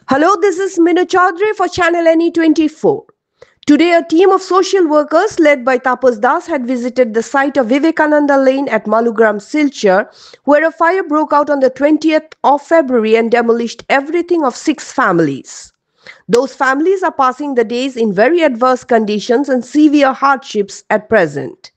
Hello, this is Minu Chaudhary for Channel NE24. Today, a team of social workers led by Tapas Das had visited the site of Vivekananda Lane at Malugram, Silchar, where a fire broke out on the 20th of February and demolished everything of 6 families. Those families are passing the days in very adverse conditions and severe hardships at present.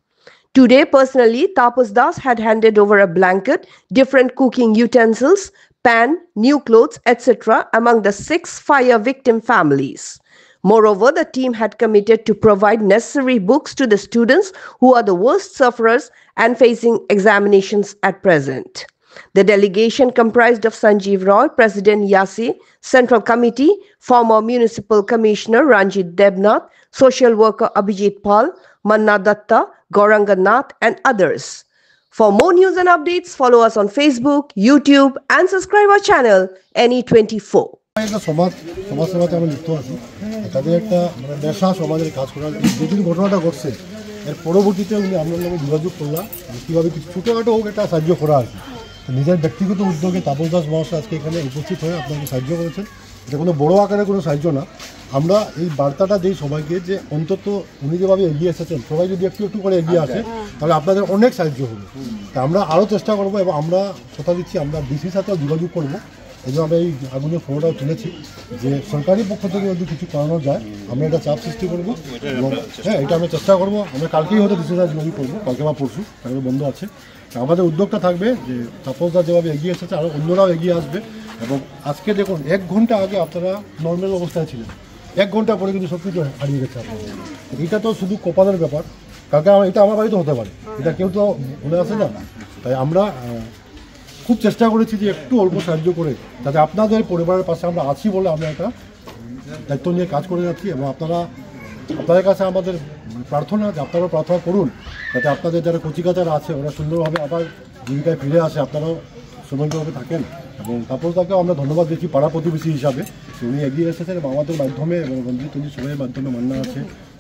Today, personally, Tapas Das had handed over a blanket, different cooking utensils, pan, new clothes, etc. among the 6 fire victim families. Moreover, the team had committed to provide necessary books to the students who are the worst sufferers and facing examinations at present. The delegation comprised of Sanjeev Roy, President Yasi, Central Committee, former Municipal Commissioner Ranjit Debnath, Social Worker Abhijit Pal, Manna Datta, Gauranga Nath, and others. For more news and updates, follow us on Facebook, YouTube, and subscribe our channel NE24. সমাজসেবাতে আমি লিপ্ত আছি তাদের একটা নেশা সমাজের কাজ করার যেদিন ঘটনাটা ঘটছে এর পরবর্তীতে উনি আপনার নামে যোগাযোগ করলাম কীভাবে কিছু ছোটোখাটো হোক একটা সাহায্য করা আর কি নিজের ব্যক্তিগত উদ্যোগে তাপস দাস মহাশয় আজকে এখানে উপস্থিত হয়ে আপনাকে সাহায্য করেছেন। এটা কোনো বড়ো আকারে কোনো সাহায্য না, আমরা এই বার্তাটা দিই সবাইকে যে অন্তত উনি যেভাবে এগিয়ে এসেছেন সবাই যদি একটু একটু করে এগিয়ে আসে তাহলে আপনাদের অনেক সাহায্য হবে। তা আমরা আরও চেষ্টা করবো এবং আমরা কথা দিচ্ছি আমরা ডিসির সাথেও যোগাযোগ করবো। এই জন্য আমরা এই আগুনের ফটোটাও তুলেছি যে সরকারি পক্ষ থেকে যদি কিছু করানো যায় আমরা একটা চাপ সৃষ্টি করবো এবং হ্যাঁ এটা আমরা চেষ্টা করবো। আমরা কালকেই হয়তো ডিসির সাথে যোগাযোগ করবো, কালকে বা পরশু কালকে বন্ধ আছে। আমাদের উদ্যোগটা থাকবে যে তাপস দা যেভাবে এগিয়ে এসেছে আরও অন্যরাও এগিয়ে আসবে। এবং আজকে দেখুন 1 ঘন্টা আগে আপনারা নর্মাল অবস্থায় ছিলেন, 1 ঘন্টা পরে কিন্তু সব কিছু হারিয়ে গেছে আপনাদের। এটা তো শুধু কপালের ব্যাপার, কালকে এটা আমার বাড়িতে হতে পারে, এটা কেউ তো বলে আসে না। তাই আমরা খুব চেষ্টা করেছি যে একটু অল্প সাহায্য করে যাতে আপনাদের পরিবারের পাশে আমরা আছি বলে আমরা একটা দায়িত্ব নিয়ে কাজ করে যাচ্ছি। এবং আপনাদের কাছে আমাদের প্রার্থনা যে আপনারাও প্রার্থনা করুন যাতে আপনাদের যারা কচিকাচারা আছে ওরা সুন্দরভাবে আবার জীবিকায় ফিরে আসে, আপনারাও সৌভাগ্যভাবে থাকেন। এবং তারপর তাকেও আমরা ধন্যবাদ দিচ্ছি পাড়া প্রতিবেশী হিসাবে উনি এগিয়ে এসেছেন এবং আমাদের মাধ্যমে এবং রঞ্জিত তুলি সবাইয়ের মাধ্যমে মান্না আছে,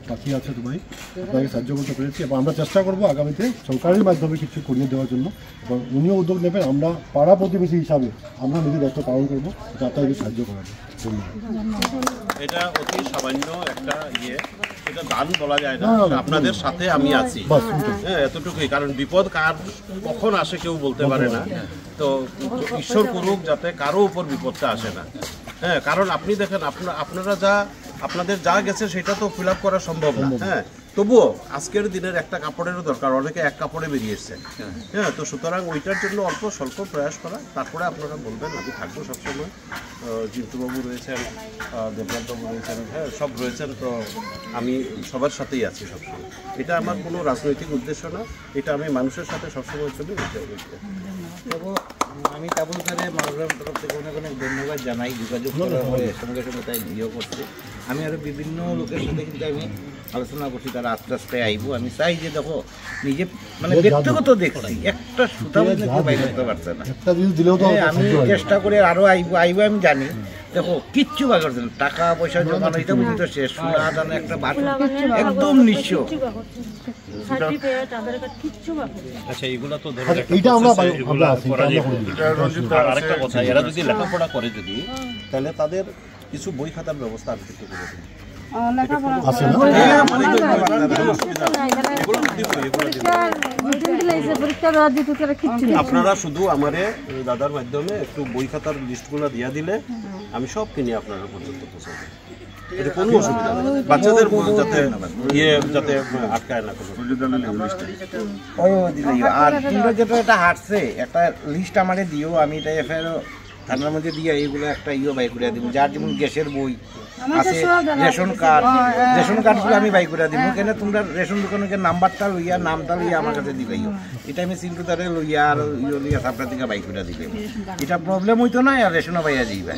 পাখি আছে, সবাই আপনাকে সাহায্য করতে পেরেছি। এবং আমরা চেষ্টা করবো আগামীতে সরকারের মাধ্যমে কিছু করিয়ে দেওয়ার জন্য এবং উনিও উদ্যোগ নেবেন। আমরা পাড়া প্রতিবেশী হিসাবে আমরা নিজের দায়িত্ব পালন করবো যাতে আপনাদেরকে সাহায্য করা যায়। এটা অতি সামান্য একটা এটা দান বলা যায় না, আপনাদের সাথে আমি আছি, হ্যাঁ এতটুকুই। কারণ বিপদ কার কখন আসে কেউ বলতে পারে না, তো ঈশ্বর করুক যাতে কারো উপর বিপদটা আসে না। হ্যাঁ কারণ আপনি দেখেন আপনাদের যা গেছে সেটা তো ফিল আপ করা সম্ভব না। হ্যাঁ তবুও আজকের দিনের একটা কাপড়েরও দরকার, অনেকে 1 কাপড়ে বেরিয়ে এসছে। হ্যাঁ তো সুতরাং ওইটার জন্য অল্প স্বল্প প্রয়াস করা, তারপরে আপনারা বলবেন আমি থাকবো সবসময়। জিন্টুবাবু রয়েছেন, দেবনাথবাবু রয়েছেন, হ্যাঁ সব রয়েছেন, তো আমি সবার সাথেই আছি সবসময়। এটা আমার কোনো রাজনৈতিক উদ্দেশ্য না, এটা আমি মানুষের সাথে সবসময় চলি। আমি তাবুল খানে মালগ্রাম তরফ থেকে অনেক অনেক ধন্যবাদ জানাই, যোগাযোগ করার পরে সঙ্গে সঙ্গে তাই ভিডিও করছে। আমি আরও বিভিন্ন লোকের সাথে কিন্তু আমি আলোচনা করছি, তারা আস্তে আস্তে আইব। আমি চাই যে দেখো নিজে মানে ব্যক্তিগত দেখছি একটা সুতা বাইর করতে পারছে না, আমি চেষ্টা করে আরও আইব আমি জানি। দেখো কিচ্ছু বা করছে না, টাকা পয়সা জমানো এটা বুঝতে শেষ, সোনা দানা একটা বাসন একদম নিঃস্ব। আচ্ছা এইগুলো তো আরেকটা কথা, এরা যদি লেখাপড়া করে যদি তাহলে তাদের কিছু বই খাতার ব্যবস্থা আমি কিন্তু করে দিই। আপনারা শুধু আমারে দাদার মাধ্যমে একটু বই খাতার লিস্টগুলো দিয়া দিলে আমি সব কিনে আপনারা পর্যন্ত পৌঁছাবো। এটা কোনো অসুবিধা নেই, বাচ্চাদের যাতে আটকায় না কোনো। আর তোমরা যেটা এটা হাঁটছে একটা লিস্ট আমাকে দিও, আমি এটা এফআইআর থানার মধ্যে দিয়ে এইগুলো একটা বাই করে দিব। যার যেমন গ্যাসের বই আছে, রেশন কার্ডগুলো আমি বাই করে দিব। কেন তোমরা রেশন দোকানের নাম্বারটা লইয়া নামটা লইয়া আমার কাছে দিলাইও, এটা আমি চিন্টু তারে লইয়া আর লইয়া সাপড়া থেকে বাই করে দিলে এটা প্রবলেম হইতো না, আর রেশনও পাইয়া যাইবা।